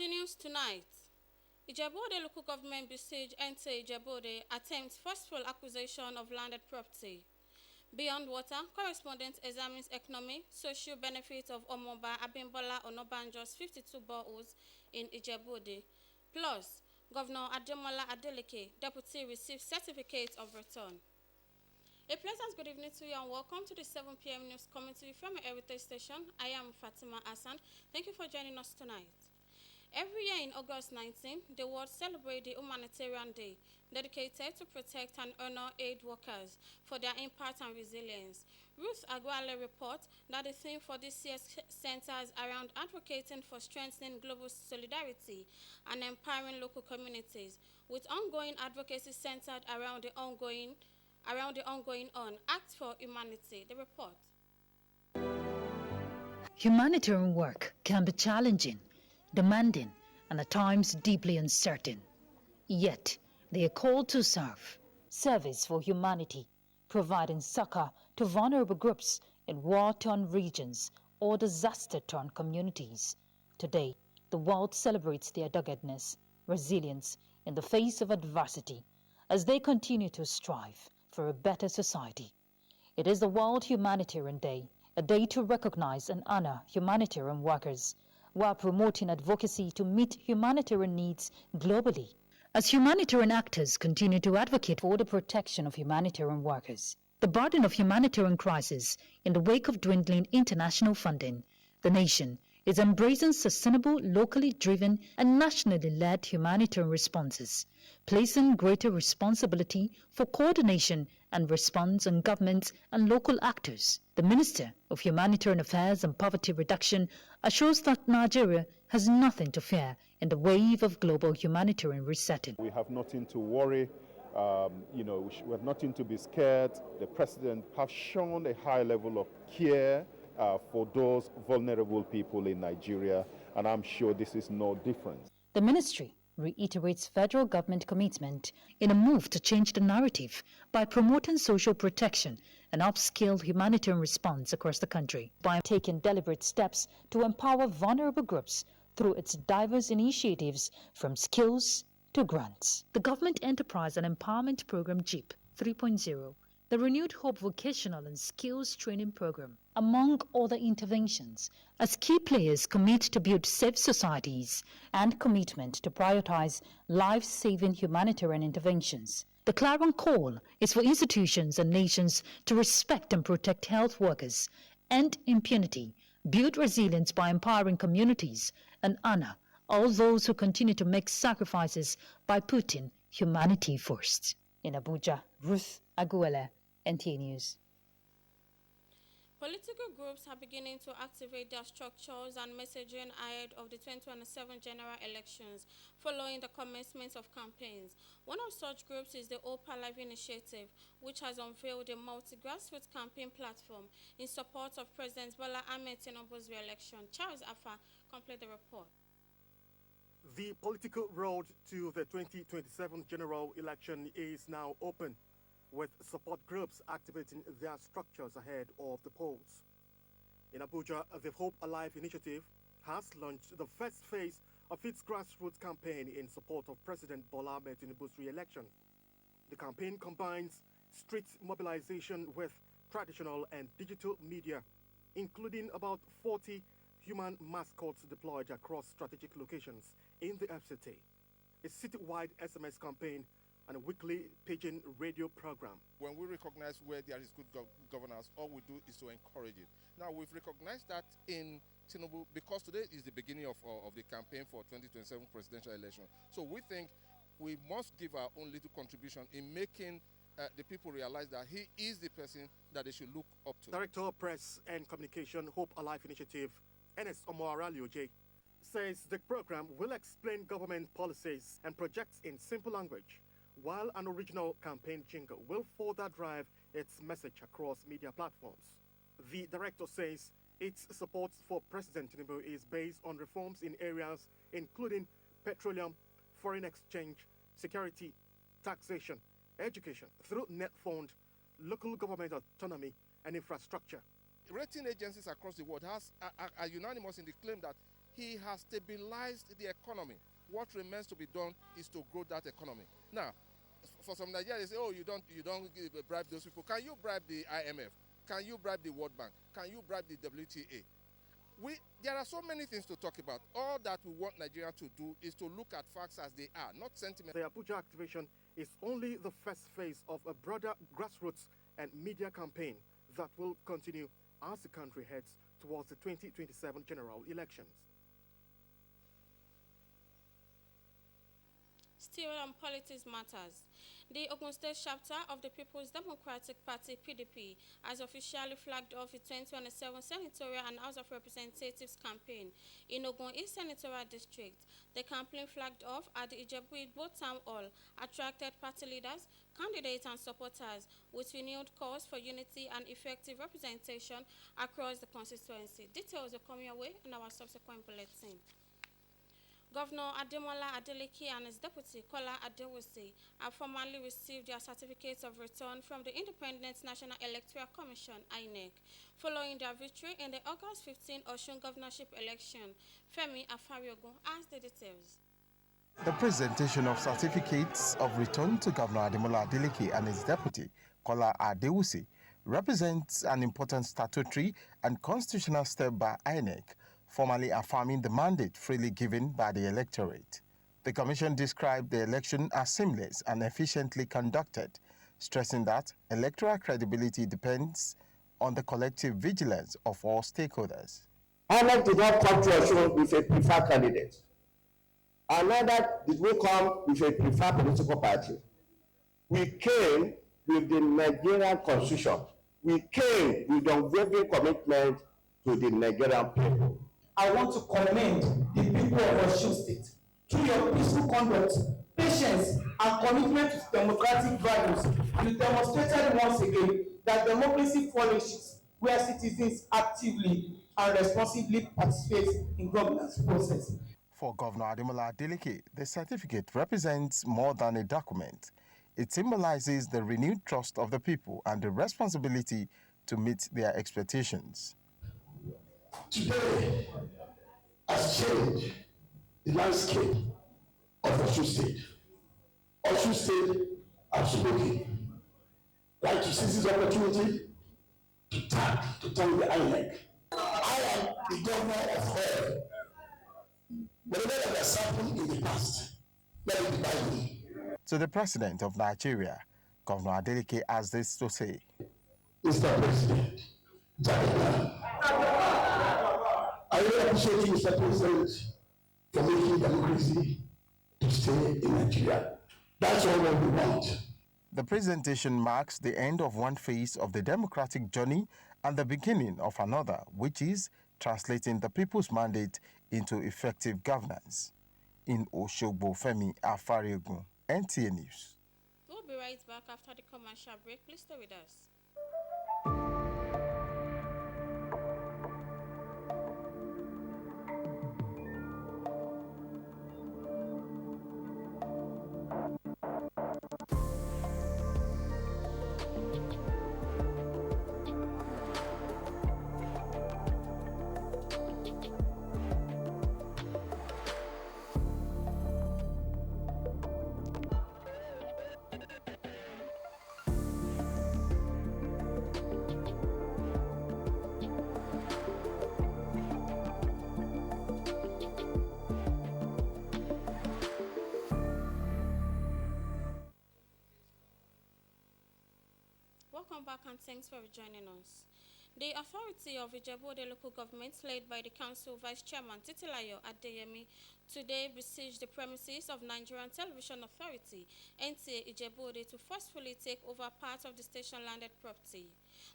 the news tonight, Ijebu Ode local government besieged Nta Ijebu Ode attempts forceful acquisition of landed property. Beyond water, correspondent examines economy, social benefits of Omoba Abimbola Onobanjo's 52 boreholes in Ijebu Ode. Plus, Governor Ademola Adeleke, deputy, receives certificate of return. A pleasant good evening to you and welcome to the 7 p.m. news commentary from your Heritage Station. I am Fatima Hassan. Thank you for joining us tonight. Every year in August 19, the world celebrates the Humanitarian Day, dedicated to protect and honor aid workers for their impact and resilience. Ruth Aguale reports that the theme for this year centers around advocating for strengthening global solidarity and empowering local communities, with ongoing advocacy centered around the ongoing Act for Humanity. The report. Humanitarian work can be challenging, demanding, and at times deeply uncertain. Yet, they are called to serve. Service for humanity, providing succor to vulnerable groups in war-torn regions or disaster-torn communities. Today, the world celebrates their doggedness, resilience in the face of adversity, as they continue to strive for a better society. It is the World Humanitarian Day, a day to recognize and honor humanitarian workers, while promoting advocacy to meet humanitarian needs globally. As humanitarian actors continue to advocate for the protection of humanitarian workers, the burden of humanitarian crisis in the wake of dwindling international funding, the nation is embracing sustainable, locally driven and nationally led humanitarian responses, placing greater responsibility for coordination and response on governments and local actors. The Minister of Humanitarian Affairs and Poverty Reduction assures that Nigeria has nothing to fear in the wave of global humanitarian resetting. We have nothing to worry. We have nothing to be scared. The President has shown a high level of care for those vulnerable people in Nigeria, and I'm sure this is no different. The ministry reiterates federal government commitment in a move to change the narrative by promoting social protection and upscale humanitarian response across the country by taking deliberate steps to empower vulnerable groups through its diverse initiatives from skills to grants. The Government Enterprise and Empowerment Program JEEP 3.0, the Renewed Hope Vocational and Skills Training Program, among other interventions, as key players commit to build safe societies and commitment to prioritize life-saving humanitarian interventions. The clarion call is for institutions and nations to respect and protect health workers, end impunity, build resilience by empowering communities, and honor all those who continue to make sacrifices by putting humanity first. In Abuja, Ruth Aguele, NTA News. Political groups are beginning to activate their structures and messaging ahead of the 2027 general elections, following the commencement of campaigns. One of such groups is the Opa Live Initiative, which has unveiled a multi-grassroots campaign platform in support of President Bola Ahmed Tinubu's re-election. Charles Afa completes the report. The political road to the 2027 general election is now open, with support groups activating their structures ahead of the polls. In Abuja, the Hope Alive initiative has launched the first phase of its grassroots campaign in support of President Bola Ahmed Tinubu's re-election. The campaign combines street mobilization with traditional and digital media, including about 40 human mascots deployed across strategic locations in the FCT, a citywide SMS campaign, and a weekly paging radio program. When we recognize where there is good governance, all we do is to encourage it. Now, we've recognized that in Tinubu, because today is the beginning of the campaign for 2027 presidential election. So we think we must give our own little contribution in making the people realize that he is the person that they should look up to. Director of Press and Communication, Hope Alive Initiative, Ernest Omoaralioje, says the program will explain government policies and projects in simple language, while an original campaign jingle will further drive its message across media platforms. The director says its support for President Tinubu is based on reforms in areas including petroleum, foreign exchange, security, taxation, education, through net fund, local government autonomy, and infrastructure. Rating agencies across the world are unanimous in the claim that he has stabilized the economy. What remains to be done is to grow that economy. Now, for some Nigerians, they say, oh, you don't bribe those people. Can you bribe the IMF? Can you bribe the World Bank? Can you bribe the WTA? There are so many things to talk about. All that we want Nigeria to do is to look at facts as they are, not sentiment. The Abuja activation is only the first phase of a broader grassroots and media campaign that will continue as the country heads towards the 2027 general elections. Still on politics matters. The Ogun State chapter of the People's Democratic Party (PDP) has officially flagged off its 2027 senatorial and House of Representatives campaign in Ogun East Senatorial District. The campaign flagged off at the Ijebu Ode Town Hall attracted party leaders, candidates and supporters with renewed calls for unity and effective representation across the constituency. Details will come your way in our subsequent bulletin. Governor Ademola Adeleke and his deputy, Kola Adewusi, have formally received their certificates of return from the Independent National Electoral Commission, INEC, following their victory in the August 15 Osun governorship election. Femi Afariogun has the details. The presentation of certificates of return to Governor Ademola Adeleke and his deputy, Kola Adewusi, represents an important statutory and constitutional step by INEC, formally affirming the mandate freely given by the electorate. The commission described the election as seamless and efficiently conducted, stressing that electoral credibility depends on the collective vigilance of all stakeholders. INEC did not come to Osun with a preferred candidate, and neither did we come with a preferred political party. We came with the Nigerian constitution. We came with the unwavering commitment to the Nigerian people. I want to commend the people of Osun State through your peaceful conduct, patience, and commitment to democratic values. You demonstrated once again that democracy flourishes where citizens actively and responsibly participate in governance process. For Governor Ademola Adeleke, the certificate represents more than a document. It symbolizes the renewed trust of the people and the responsibility to meet their expectations. Today has changed the landscape of Osun State. Osun State has spoken. Like to seize this opportunity to thank the INEC. I am the governor of all. Whatever that has happened in the past, let it be by me. To the President of Nigeria, Governor Adeleke has this to say. Mr. President, I really appreciate you, Mr. President, for making democracy to stay in Nigeria. That's all we want. The presentation marks the end of one phase of the democratic journey and the beginning of another, which is translating the people's mandate into effective governance. In Osogbo, Femi Afariogun, NTA News. We'll be right back after the commercial break. Please stay with us. Welcome back and thanks for joining us. The authority of Ijebu Ode local government, led by the council vice chairman Titilayo Adeyemi, today besieged the premises of Nigerian Television Authority, Nta Ijebu Ode, to forcefully take over part of the station landed property.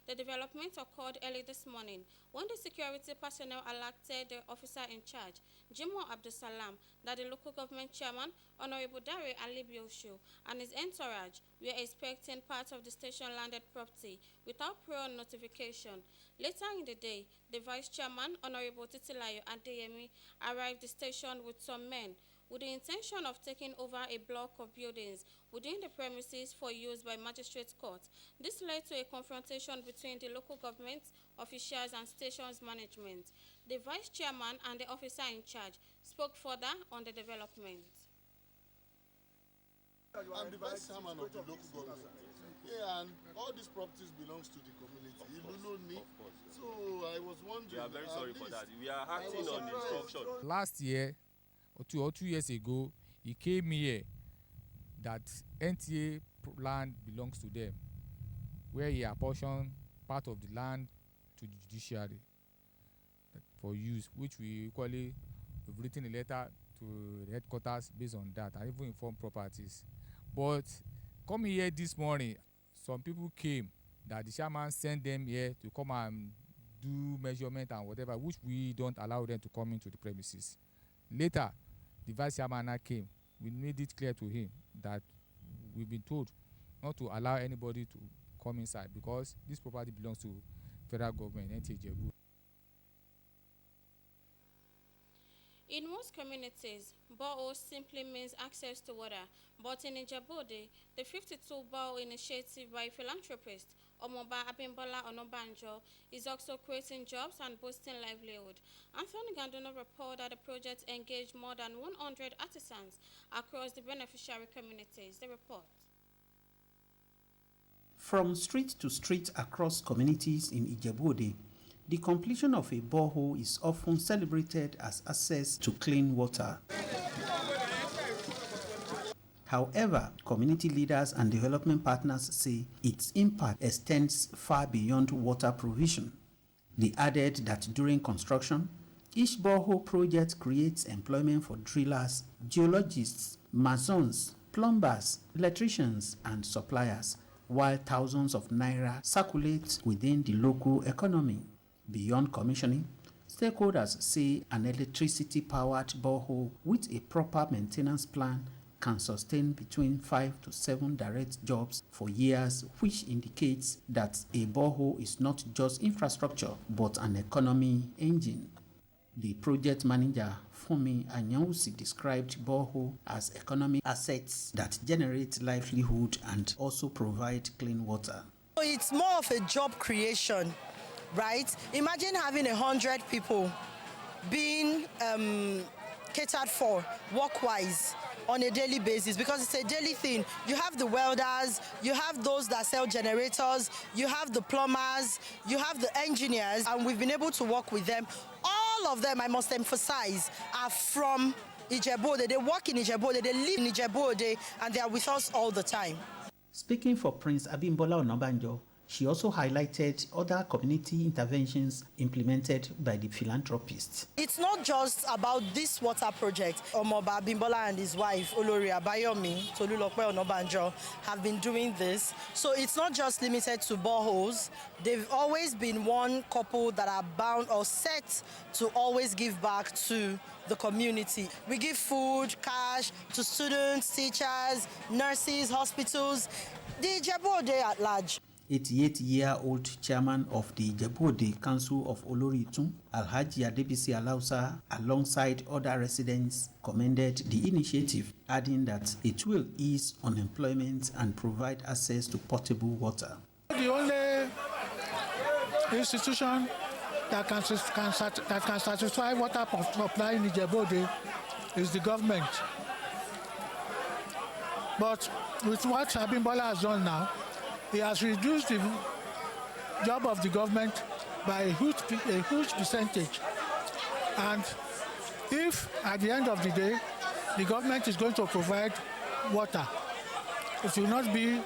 The development occurred early this morning when the security personnel alerted the officer in charge, Jimoh Abdusalam, that the local government chairman, Honorable Dare Alibioshu, and his entourage were expecting part of the station landed property without prior notification. Later in the day, the vice chairman, Honorable Titilayo Adeyemi, arrived at the station with some men with the intention of taking over a block of buildings within the premises for use by magistrate court. This led to a confrontation between the local government officials and station's management. The vice chairman and the officer in charge spoke further on the development. I'm the vice chairman of the local government. Yeah, and all these properties belongs to the community. So I was wondering. We are very sorry for that. We are acting on instruction. Last year, or 2 years ago, he came here that NTA land belongs to them, where he apportioned part of the land to the judiciary for use, which we equally have written a letter to the headquarters based on that, and even informed properties. But coming here this morning, some people came that the chairman sent them here to come and do measurement and whatever, which we don't allow them to come into the premises. Later, the vice chairman came. We made it clear to him that we've been told not to allow anybody to come inside because this property belongs to federal government, Nta Ijebu. In most communities, borehole simply means access to water, but in Ijebu Ode, the 52-borehole initiative by philanthropist Omoba Abimbola Onobanjo is also creating jobs and boosting livelihood. Anthony Gandono reported that the project engaged more than 100 artisans across the beneficiary communities. The report. From street to street across communities in Ijebu Ode, the completion of a borehole is often celebrated as access to clean water. However, community leaders and development partners say its impact extends far beyond water provision. They added that during construction, each borehole project creates employment for drillers, geologists, masons, plumbers, electricians, and suppliers, while thousands of naira circulate within the local economy. Beyond commissioning, stakeholders say an electricity-powered borehole with a proper maintenance plan can sustain between 5 to 7 direct jobs for years, which indicates that a borehole is not just infrastructure, but an economy engine. The project manager, Fumi Anyausi, described borehole as economic assets that generate livelihood and also provide clean water. It's more of a job creation, right? Imagine having 100 people being catered for work-wise on a daily basis, because it's a daily thing. You have the welders, you have those that sell generators, you have the plumbers, you have the engineers, and we've been able to work with them. All of them, I must emphasize, are from Ijebu Ode. They work in Ijebu Ode, they live in Ijebu Ode, and they are with us all the time. Speaking for Prince Abimbola Onobanjo, she also highlighted other community interventions implemented by the philanthropists. It's not just about this water project. Omoba Abimbola and his wife, Olori Abayomi Tolulope Onobanjo, have been doing this. So it's not just limited to boreholes. They've always been one couple that are bound or set to always give back to the community. We give food, cash to students, teachers, nurses, hospitals, the Ijebu Ode at large. 88-year-old chairman of the Ijebu Ode Council of Oloritun, Alhaji Adebisi Alausa, alongside other residents, commended the initiative, adding that it will ease unemployment and provide access to potable water. The only institution that can satisfy water supply in Ijebu Ode is the government. But with what Abimbola has done now, he has reduced the job of the government by a huge percentage. And if at the end of the day, the government is going to provide water, it will not be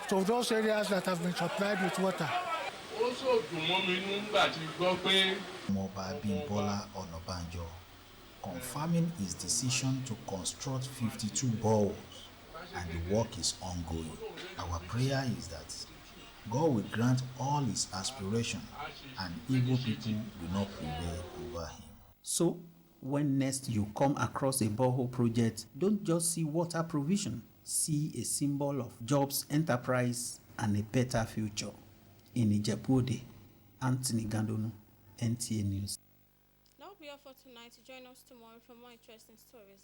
to those areas that have been supplied with water. Omoba Abimbola Onobanjo confirming his decision to construct 52 boreholes, and the work is ongoing. Our prayer is that God will grant all his aspirations and evil people will not prevail over him. So, when next you come across a borehole project, don't just see water provision, see a symbol of jobs, enterprise, and a better future. In Ijebu Ode, Anthony Gandono, NTA News. That will be all for tonight. Join us tomorrow for more interesting stories.